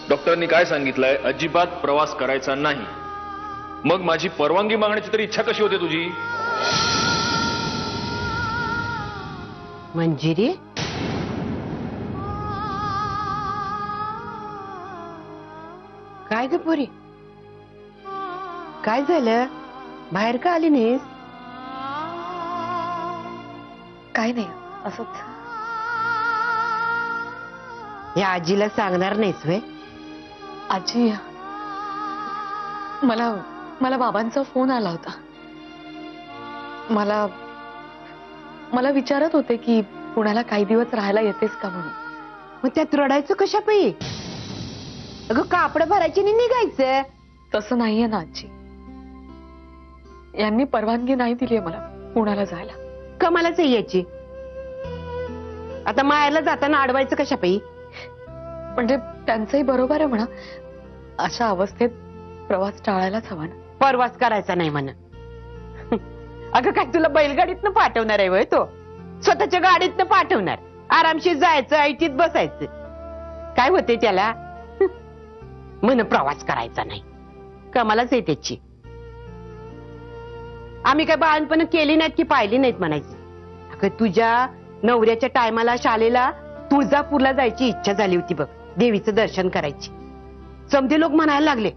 डॉक्टरांनी काय सांगितलंय? अजिबात प्रवास करायचा नाही. मग माझी परवानगी मागण्याची तरी इच्छा कशी होते तुझी? मंजिरी, काय ग पोरी, काय झालं? बाहेर का आली नाहीस? काय नाही, असंच. या आजीला सांगणार नाहीस व्हय? आजी, मला बाबांचा फोन आला होता. मला विचारत होते की पुण्याला काही दिवस राहायला येतेस का म्हणून. मग त्यात रडायचं कशा पायी? अगं कापड भरायची नाही निघायचं. तसं नाहीये ना आजी. यांनी परवानगी नाही दिली मला पुण्याला जायला. कमालाच आहे याची. आता मायाला जाताना अडवायचं कशा पायी? म्हणजे त्यांचंही बरोबर आहे म्हणा. अशा अवस्थेत प्रवास टाळायलाच हवा ना. परवास करायचा नाही म्हणा. अगं काय तुला बैलगाडीतनं पाठवणार आहे वय? तो स्वतःच्या गाडीतनं पाठवणार. आरामशीर जायचं, ऐटीत बसायचं. काय होते त्याला? म्हण प्रवास करायचा नाही. कमालाच आहे त्याची. आम्ही काय बाळणपण केली नाहीत की पाहिली नाहीत म्हणायची. अगं तुझ्या नवऱ्याच्या टायमाला शाळेला तुळजापूरला जायची इच्छा झाली होती बघ, देवीचं दर्शन करायची. समजे लोक म्हणायला लागले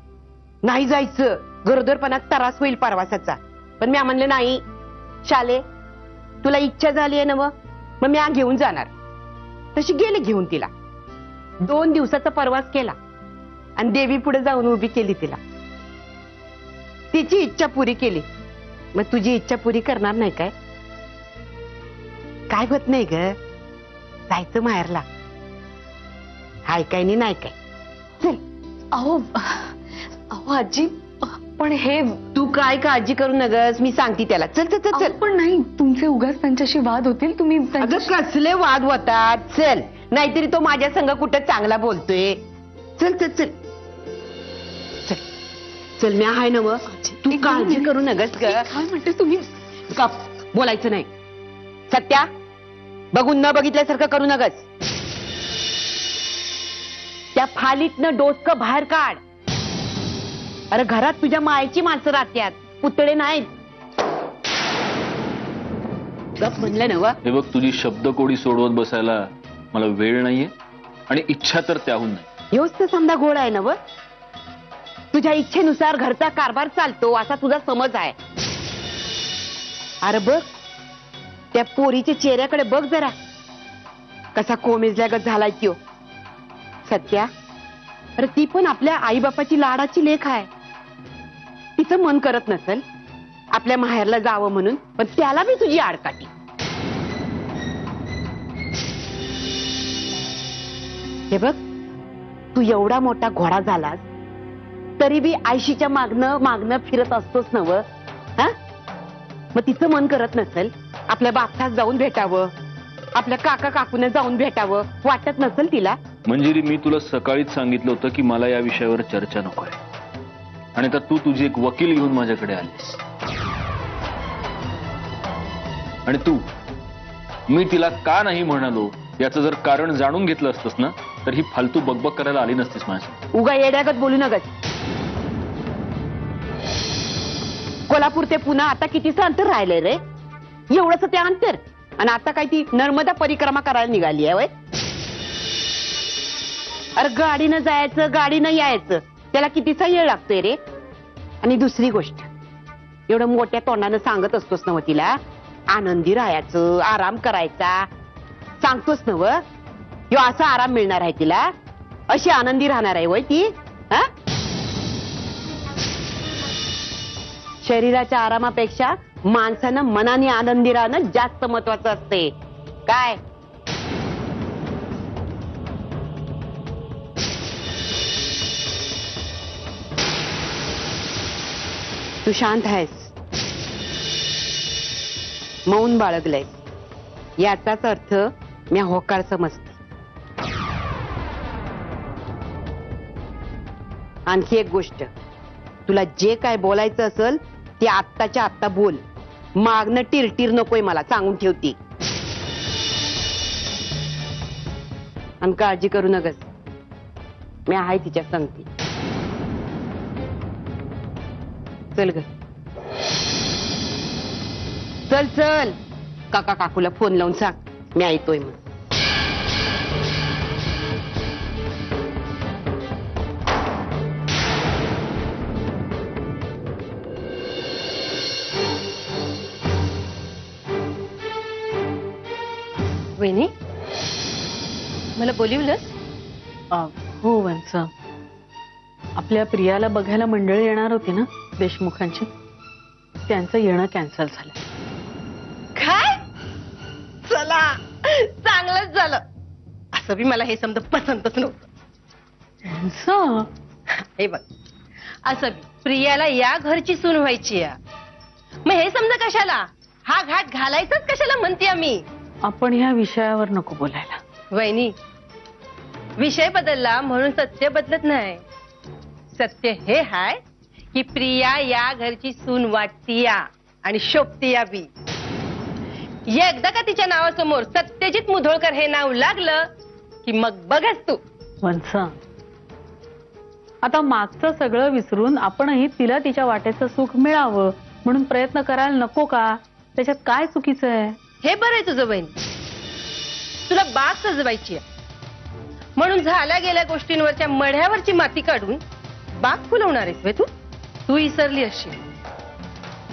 नाही जायचं, गरोदरपणात त्रास होईल प्रवासाचा. पण मी म्हणले नाही, शाले तुला इच्छा झाली आहे ना, मग मी घेऊन जाणार. तशी गेले घेऊन तिला. 2 दिवसाचा प्रवास केला आणि देवी पुढे जाऊन उभी केली तिला. तिची इच्छा पुरी केली. मग तुझी इच्छा पुरी करणार नाही काय? काय होत नाही ग, जायचं माहेरला. हाय काय नाही काय? चल. अहो आजी, पण हे तू काय काळजी करू नगस, मी सांगते त्याला. चल चल चल चल. पण नाही, तुमचे उगाच त्यांच्याशी वाद होतील. तुम्ही अगं कसले वाद होतात? चल, नाहीतरी तो माझ्या संग कुठं चांगला बोलतोय. चल चल चल चल चल. मी आहे ना, तू काळजी करू नगस ग. काय म्हणते तुम्ही? गप, बोलायचं नाही. सत्या, बघून न बघितल्यासारखं करू नगस. त्या फालीतनं डोसकं बाहेर काढ. अरे घरात तुझ्या मायेची माणसं राहत्यात, पुतळे नाहीत. गप म्हणलं ना. हे बघ, तुझी शब्दकोडी सोडवत बसायला मला वेळ नाहीये आणि इच्छा तर त्याहून नाही. ह्योच तर समजा घोड आहे ना. तुझ्या इच्छेनुसार घरचा कारभार चालतो असा तुझा समज आहे. अरे बघ, त्या पोरीच्या चेहऱ्याकडे बघ जरा, कसा कोमेजल्यागत झालाय त्यो. सत्या, अरे ती पण आपल्या आईबापाची लाडाची लेक आहे. तिचं मन करत नसेल आपल्या माहेरला जावं म्हणून, पण त्याला बी तुझी आडकाठी. हे बघ, तू एवढा मोठा घोडा झालास तरी बी आयशीच्या मागणं फिरत असतोस नव. हा, मग तिचं मन करत नसेल आपल्या बापठास जाऊन भेटावं, आपल्या काका काकून जाऊन भेटावं, वाटत नसेल तिला? मंजिरी, मी तुला सकाळीच सांगितलं होतं की मला या विषयावर चर्चा नको आहे. आणि आता तू तुझी एक वकील घेऊन माझ्याकडे आलीस. आणि तू, मी तिला का नाही म्हणालो याचं जर कारण जाणून घेतलं असतंस ना, तर ही फालतू बकबक करायला आली नसतीस माझ्यासमोर. उगा येड्यागत बोलू नगस. कोल्हापूर ते पुणे आता कितीचं अंतर राहिलंय रे? एवढंच ते अंतर. आणि आता काय ती नर्मदा परिक्रमा करायला निघाली आहे वय? अरे गाडीनं जायचं, गाडीनं यायचं, त्याला कितीचा वेळ लागतोय रे? आणि दुसरी गोष्ट, एवढं मोठ्या तोंडानं सांगत असतोस ना तिला आनंदी राहायचं, आराम करायचा, सांगतोस ना ह्यो असा आराम मिळणार आहे तिला? अशी आनंदी राहणार आहे वय ती? हा, शरीराच्या आरामापेक्षा माणसानं मनाने आनंदी राहणं जास्त महत्वाचं असते. काय तू शांत आहेस, मौन बाळगलंय, याचाच अर्थ मी होकार समजते. आणखी एक गोष्ट, तुला जे काय बोलायचं असेल ते आत्ताच्या आत्ता बोल. मागणं टिरटिर नकोय मला, सांगून ठेवती. आणि काळजी करू नकस, मी आहे तिच्या संगती. चल ग, चल चल. काका काकूला फोन लावून सांग मी ऐकतोय मग. वहिनी, मला बोलिवलंस? हो वंस, आपल्या प्रियाला बघायला मंडळी येणार होती ना देशमुखांची, त्यांचं येणं कॅन्सल झालं. काय? चला, चांगलंच झालं. असं बी मला हे समजा पसंतच नव्हतं. हे बघ, असं बी प्रियाला या घरची सून व्हायची आहे. मग हे समजा कशाला, हा घाट घालायचाच कशाला म्हणते आम्ही. आपण ह्या विषयावर नको बोलायला. वहिनी, विषय बदलला म्हणून सत्य बदलत नाही. सत्य हे हाय की प्रिया या घरची सून वाटतीया आणि शोभतीया बी. एकदा का तिच्या नावासमोर सत्यजित मुधोळकर हे नाव लागलं की मग बघच तू. वंस, आता मागचं सगळं विसरून आपणही तिला तिच्या वाट्याचं सुख मिळावं म्हणून प्रयत्न करायला नको का? त्याच्यात काय चुकीचं आहे? हे बरं आहे तुझं बहीण. तुला बाग सजवायची आहे म्हणून झाल्या गेल्या गोष्टींवरच्या मढ्यावरची माती काढून बाग फुलवणार आहेस वे तू. तू इसरली असशील,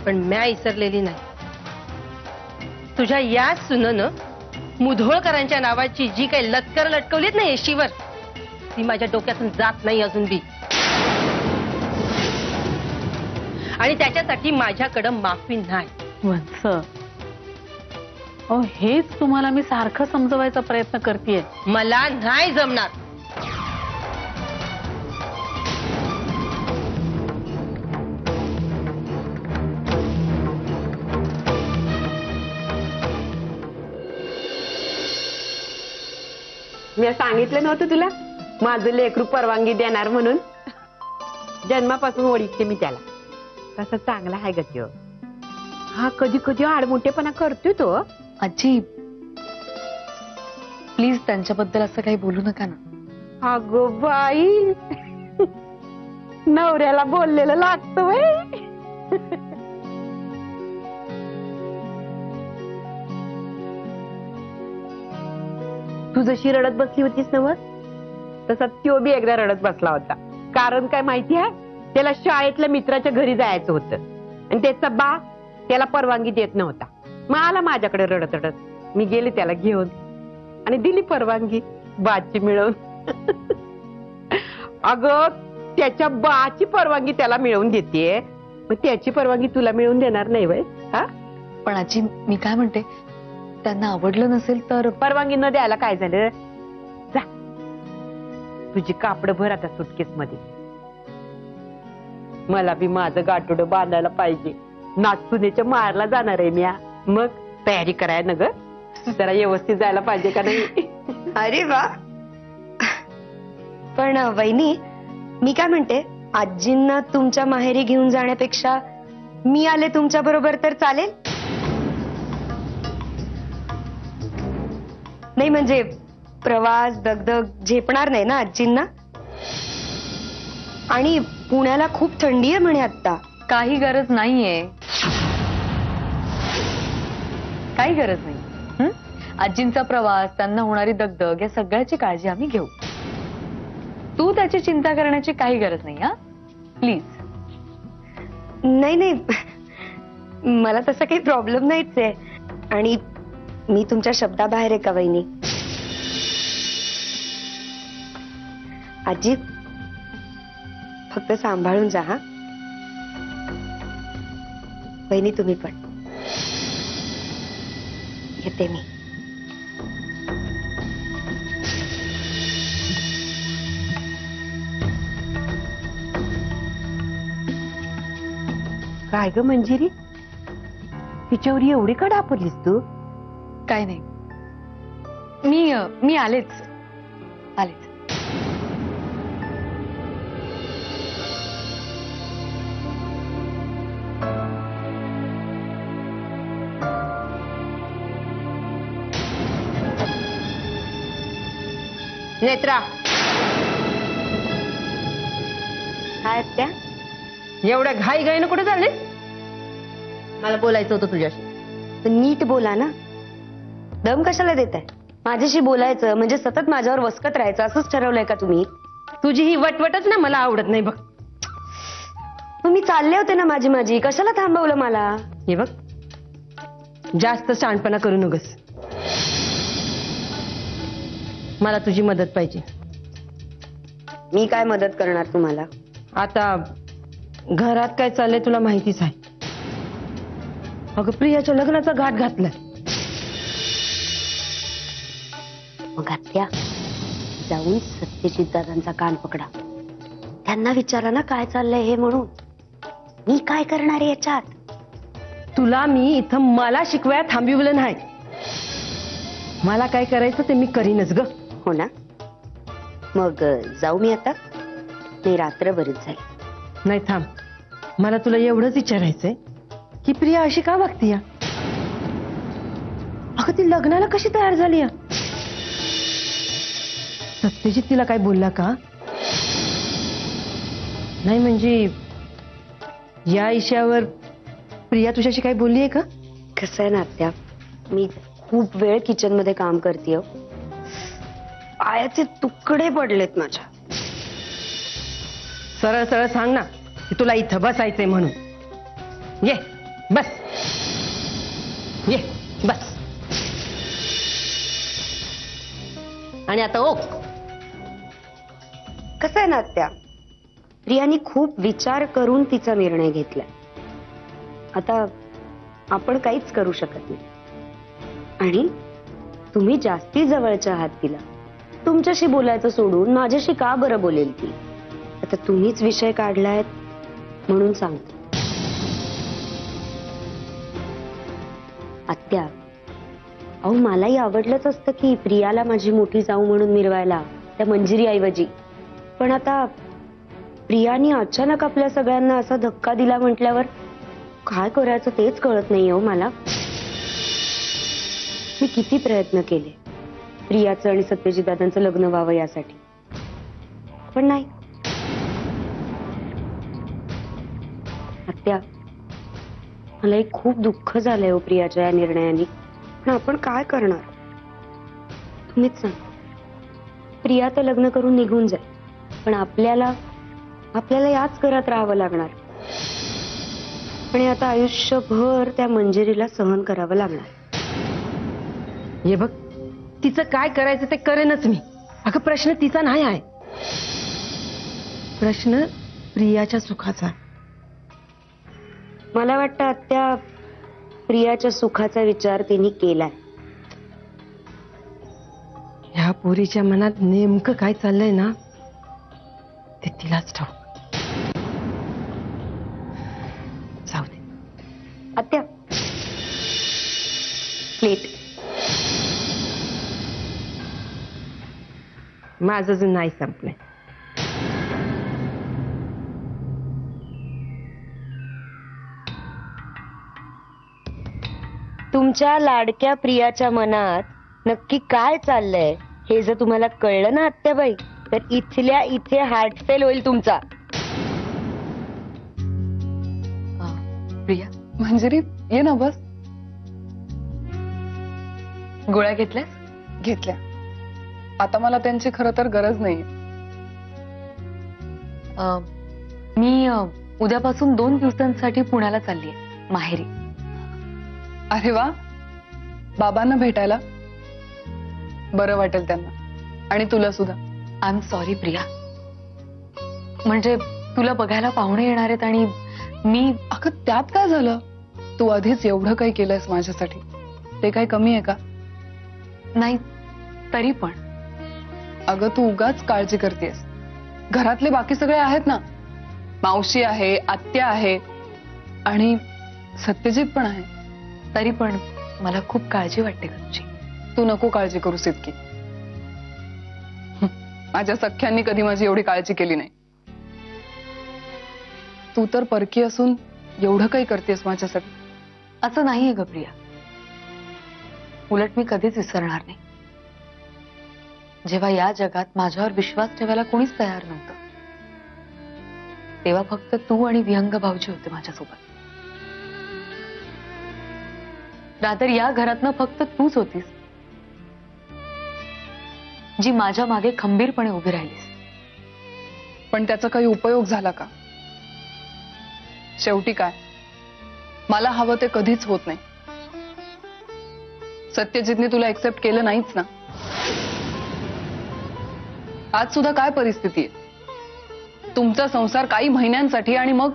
पण म्या इसरलेली नाही. तुझ्या याच सुननं मुधोळकरांच्या नावाची जी काही लटकर लटकवलीत ना येशीवर, ती माझ्या डोक्यातून जात नाही अजून बी. आणि त्याच्यासाठी माझ्याकडं माफी नाही. वंस, हेच तुम्हाला मी सारखं समजवायचा प्रयत्न करतेय. मला नाही जमणार. मी सांगितलं नव्हतं तुला माझं लेकरू परवानगी देणार म्हणून. जन्मापासून ओळखते मी त्याला. तसा चांगला आहे ग त्यो. हा कधी कधी आडमुठेपणा करतोय तो. आजी, प्लीज त्यांच्याबद्दल असं काही बोलू नका ना. अगो बाई, नवऱ्याला बोललेलं लागतं बाई. तू जशी रडत बसली होतीस ना, तसा त्यो बी एकदा रडत बसला होता. कारण काय माहिती आहे, त्याला शाळेतल्या मित्राच्या घरी जायचं होतं आणि त्याचा बा त्याला परवानगी देत नव्हता. मग आला माझ्याकडे रडत रडत. मी गेले त्याला घेऊन आणि दिली परवानगी बाची मिळवून. अगं, त्याच्या बाची परवानगी त्याला मिळवून देते, मग त्याची परवानगी तुला मिळवून देणार नाही वय? हा, पण आजी मी काय म्हणते, त्यांना आवडलं नसेल तर? परवानगी न द्यायला काय झालं? जा, तुझी कापड भर आता सुटकेस मध्ये. मला बी माझं गाठोडं बांधायला पाहिजे. नाचपुण्याच्या मारला जाणार आहे मी. मग तयारी कराय ना ग, जरा व्यवस्थित जायला पाहिजे का नाही? अरे वा. पण वहिनी, मी काय म्हणते, आजींना तुमच्या माहेरी घेऊन जाण्यापेक्षा मी आले तुमच्या बरोबर तर चालेल? नाही म्हणजे प्रवास दगदग झेपणार नाही ना आजींना? आणि पुण्याला खूप थंडी आहे म्हणे आता. काही गरज नाहीये, काही गरज नाही. आजींचा प्रवास, त्यांना होणारी दगदग या सगळ्याची काळजी आम्ही घेऊ. तू त्याची चिंता करण्याची काही गरज नाही. हा प्लीज. नाही नाही, मला तसा काही प्रॉब्लेम नाहीच आहे. आणि मी तुमच्या शब्दाबाहेर आहे का वहिनी? आजी, फक्त सांभाळून जा. हा वहिनी, तुम्ही पण. येते मी. काय ग मंजिरी, तिच्यावर एवढी का डापरलीस तू? काय नाही, मी आलेच. नेत्रा, काय त्या एवढ्या घाई घाईनं कुठे चालले? मला बोलायचं होतं तुझ्याशी. तर नीट बोला ना. दम कशाला देताय? माझ्याशी बोलायचं म्हणजे सतत माझ्यावर वसकत राहायचं असंच ठरवलंय का तुम्ही? तुझी ही वटवटच ना मला आवडत नाही बघ. तुम्ही चालले होते ना माझी कशाला थांबवलं मला? हे बघ, जास्त शहाणपणा करू नकोस. मला तुझी मदत पाहिजे. मी काय मदत करणार तुम्हाला? आता घरात काय चाललंय तुला माहितीच आहे. अगं प्रियाच्या लग्नाचा घाट घातलाय. मग आत्या जाऊन सत्यजित दादांचा कान पकडा. त्यांना विचारा ना काय चाललंय हे म्हणून. मी काय करणार आहे याच्यात? तुला मी इथं मला शिकवाया थांबिवलं नाही. मला काय करायचं ते मी करीनच ग. हो ना, मग जाऊ मी आता? नाही, रात्र बरीच झाली. नाही थांब, मला तुला एवढंच विचारायचंय की प्रिया अशी का वागतीय? अगं ती लग्नाला कशी तयार झाली? सत्यजित तिला काय बोलला का? नाही म्हणजे या विषयावर प्रिया तुझ्याशी काय बोलली आहे का? कसं आहे ना आत्या, मी खूप वेळ किचन मध्ये काम करते. पायाचे तुकडे पडलेत माझ्या. सरळ सरळ सांग ना की तुला इथं बसायचंय म्हणून. ये बस, ये बस. आणि आता ओ कसं आहे ना आत्या, प्रियानी खूप विचार करून तिचा निर्णय घेतलाय. आता आपण काहीच करू शकत नाही. आणि तुम्ही जास्ती जवळच्या आहात तिला. तुमच्याशी बोलायचं सोडून माझ्याशी का बरं बोलेल ती? आता तुम्हीच विषय काढलायत म्हणून सांगतो. आत्या, अहो मलाही आवडलंच असतं की प्रियाला माझी मोठी जाऊ म्हणून मिरवायला त्या मंजिरी ऐवजी. पण आता प्रियानी अचानक आपल्या सगळ्यांना असा धक्का दिला म्हटल्यावर काय करायचं तेच कळत नाही हो मला. मी किती प्रयत्न केले प्रियाचं आणि सत्यजित दादांचं लग्न व्हावं यासाठी, पण नाही. आत्या, मलाही खूप दुःख झालंय हो प्रियाच्या या निर्णयाने. पण आपण काय करणार? तुम्हीच सांगा. प्रिया तर लग्न करून निघून जाईल, पण आपल्याला याच घरात राहावं लागणार. आणि आता आयुष्यभर त्या मंजिरीला सहन करावं लागणार. हे बघ, तिचं काय करायचं ते करेनच मी. अगं प्रश्न तिचा नाही आहे, प्रश्न प्रियाच्या सुखाचा. मला वाटतं आत्या, प्रियाच्या सुखाचा विचार तिने केलाय. ह्या पोरीच्या मनात नेमकं काय चाललंय ना ते तिलाच ठाऊक. जाऊ दे. आत्या, प्लेट. माझं अजून नाही संपलंय. तुमच्या लाडक्या प्रियाच्या मनात नक्की काय चाललंय हे जर तुम्हाला कळलं ना आत्याबाई, तर इथल्या इथे हार्ट फेल होईल तुमचा. प्रिया, मंजिरी ये ना बस. गोळ्या घेतल्यास? घेतल्या. आता मला त्यांची खरं तर गरज नाही. मी उद्यापासून 2 दिवसांसाठी पुण्याला चाललीये, माहेरी. अरे वा, बाबांना भेटायला? बरं वाटेल त्यांना, आणि तुला सुद्धा. आय एम सॉरी प्रिया, म्हणजे तुला बघायला पाहुणे येणार आहेत आणि मी. अगं त्यात काय झालं? तू आधीच एवढं काही केलंयस माझ्यासाठी, ते काय कमी आहे का? नाही, तरी पण. अगं तू उगाच काळजी करतेस. घरातले बाकी सगळे आहेत ना, मावशी आहे, आत्या आहे, आणि सत्यजित पण आहे. तरी पण मला खूप काळजी वाटते तुझी. तू नको काळजी करूस इतकी. माझ्या सख्यांनी कधी माझी एवढी काळजी केली नाही. तू तर परकी असून एवढं काही करतेस माझ्यासाठी. असं नाहीये ग प्रिया, उलट मी कधीच विसरणार नाही जेव्हा या जगात माझ्यावर विश्वास ठेवायला कोणीच तयार नव्हतं, तेव्हा फक्त तू आणि विहंग भाऊजी होते माझ्यासोबत. रादर या घरातनं फक्त तूच होतीस जी माझ्या मागे खंबीरपणे उभी राहिलीस. पण त्याचा काही उपयोग झाला का? शेवटी काय, मला हवं ते कधीच होत नाही. सत्यजितने तुला एक्सेप्ट केलं नाहीच ना. आज सुद्धा काय परिस्थिती आहे? तुमचा संसार काही महिन्यांसाठी आणि मग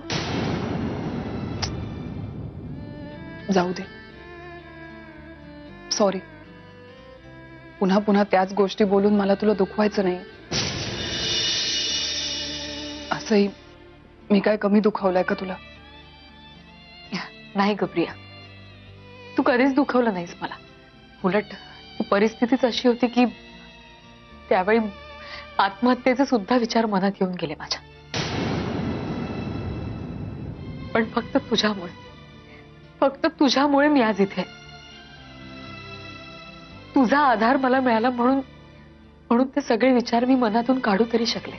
जाऊ दे. सॉरी, पुन्हा पुन्हा त्याच गोष्टी बोलून मला तुला दुखवायचं नाही. असंही मी काय कमी दुखावलंय का तुला? नाही ग प्रिया, तू कधीच दुखवलं नाहीस मला. उलट ती परिस्थितीच अशी होती की त्यावेळी आत्महत्येचे सुद्धा विचार मनात येऊन गेले माझ्या. पण फक्त तुझ्यामुळे मी आज इथे. तुझा आधार मला मिळाला म्हणून ते सगळे विचार मी मनातून काढू तरी शकले.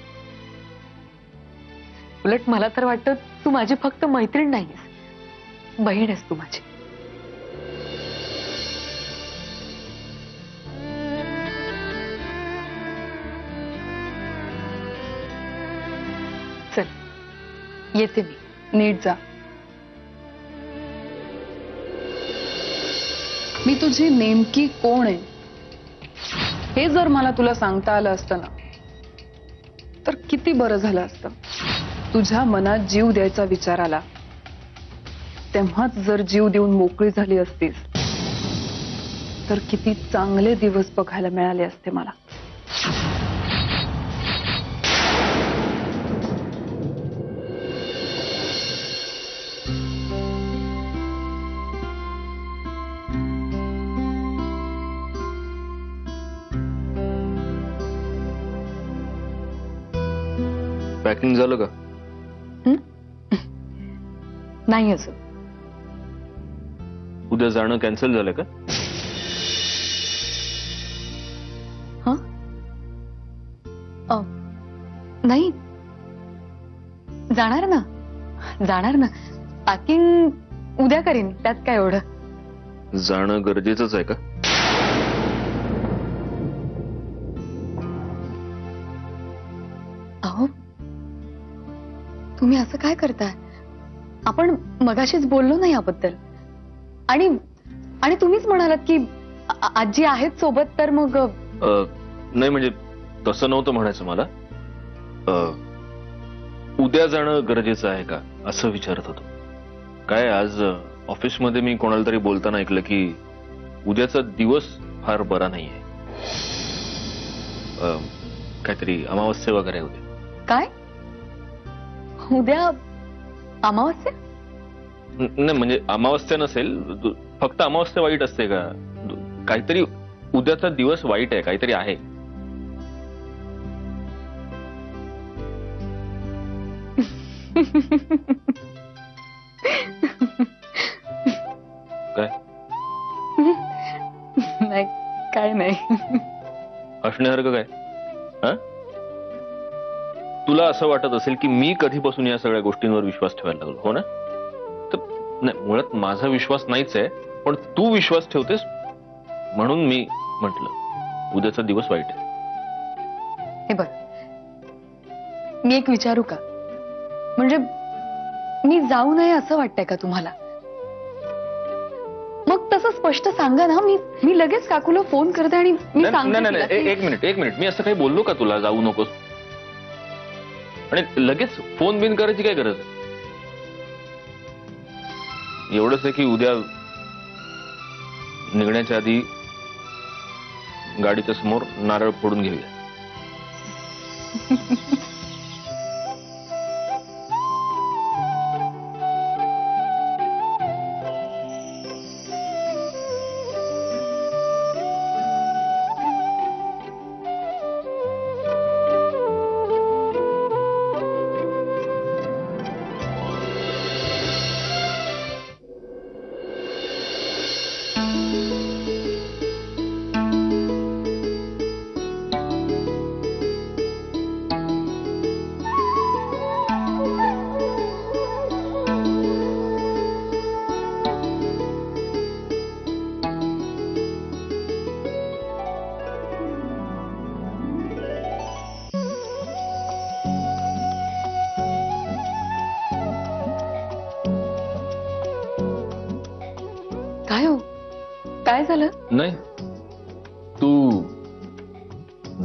उलट मला तर वाटतं तू माझी फक्त मैत्रीण नाहीस, बहीण आहेस तू माझी. चल येते मी. नीट जा. मी तुझी नेमकी कोण आहे हे जर मला तुला सांगता आलं असतं ना तर किती बरं झालं असतं. तुझ्या मनात जीव द्यायचा विचार आला तेव्हाच जर जीव देऊन मोकळी झाली असतीस तर किती चांगले दिवस बघायला मिळाले असते मला. पॅकिंग झालं का? नाही असं. उद्या जाणं कॅन्सल झालं का? नाही, जाणार ना. पॅकिंग उद्या करीन, त्यात काय एवढं. जाणं गरजेचंच आहे का? अहो तुम्ही असं काय करताय? आपण मगाशीच बोललो ना याबद्दल. आणि तुम्हीच म्हणालात की आजी आहेत सोबत, तर मग नाही म्हणजे तसं नव्हतं म्हणायचं मला. उद्या जाणं गरजेचं आहे का असं विचारत होतो. काय आज ऑफिसमध्ये मी कोणाला तरी बोलताना ऐकलं की उद्याचा दिवस फार बरा नाहीये. काहीतरी अमावस्या वगैरे होते. काय उद्या अमावस्या? नाही म्हणजे अमावस्या नसेल, फक्त अमावस्या वाईट असते का? काहीतरी उद्याचा दिवस वाईट आहे, काहीतरी आहे. काय? नाही काय नाही. हसण्यासारखं काय? हा, तुला असं वाटत असेल की मी कधीपासून या सगळ्या गोष्टींवर विश्वास ठेवायला लागलो, हो ना? तर नाही, मुळात माझा विश्वास नाहीच आहे, पण तू विश्वास ठेवतेस म्हणून मी म्हटलं उद्याचा दिवस वाईट आहे. हे बघ, मी एक विचारू का? म्हणजे मी जाऊ नये असं वाटतंय का तुम्हाला? मग तसं स्पष्ट सांगा ना. मी लगेच काकूला फोन करते आणि मी सांगते. नाही, एक मिनिट. मी असं काही बोललो का तुला जाऊ नकोस? आणि लगेच फोन बिन करायची काय गरज आहे? एवढंच आहे की उद्या निघण्याच्या आधी गाडीच्या समोर नारळ फोडून घेऊया. काय हो, काय झालं? नाही, तू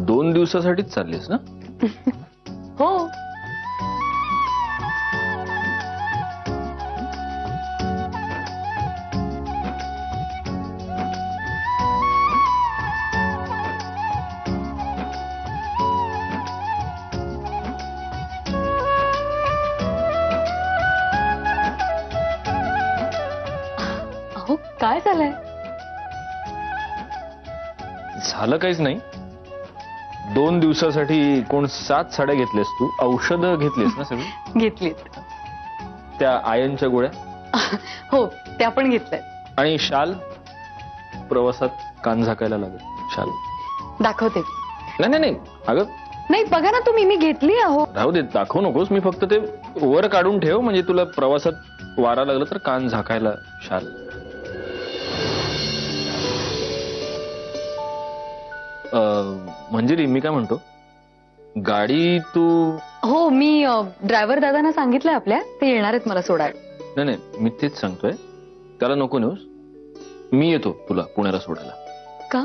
2 दिवसासाठीच चाललीस ना? हो. अहो, काय झालंय? झालं काहीच नाही. 2 दिवसासाठी कोण 7 साड्या घेतल्यास तू? औषधं घेतलीस ना सगळी? घेतलीत. त्या आयनच्या गोळ्या हो, त्या पण घेतल्यात. आणि शाल? प्रवासात कान झाकायला लागेल शाल. दाखवते. नाही नाही नाही अगं नाही, बघा ना तुम्ही, मी घेतली अहो. राहू दे, दाखवू नकोस. मी फक्त ते वर काढून ठेव, म्हणजे तुला प्रवासात वारा लागला तर कान झाकायला शाल. म्हणजे मी काय म्हणतो, गाडी तू? हो, मी ड्रायव्हर दादांना सांगितलंय आपल्या, ते येणार आहेत मला सोडायला. नाही नाही, मी तेच सांगतोय, त्याला नको नेऊस. मी येतो तुला पुण्याला सोडायला. का?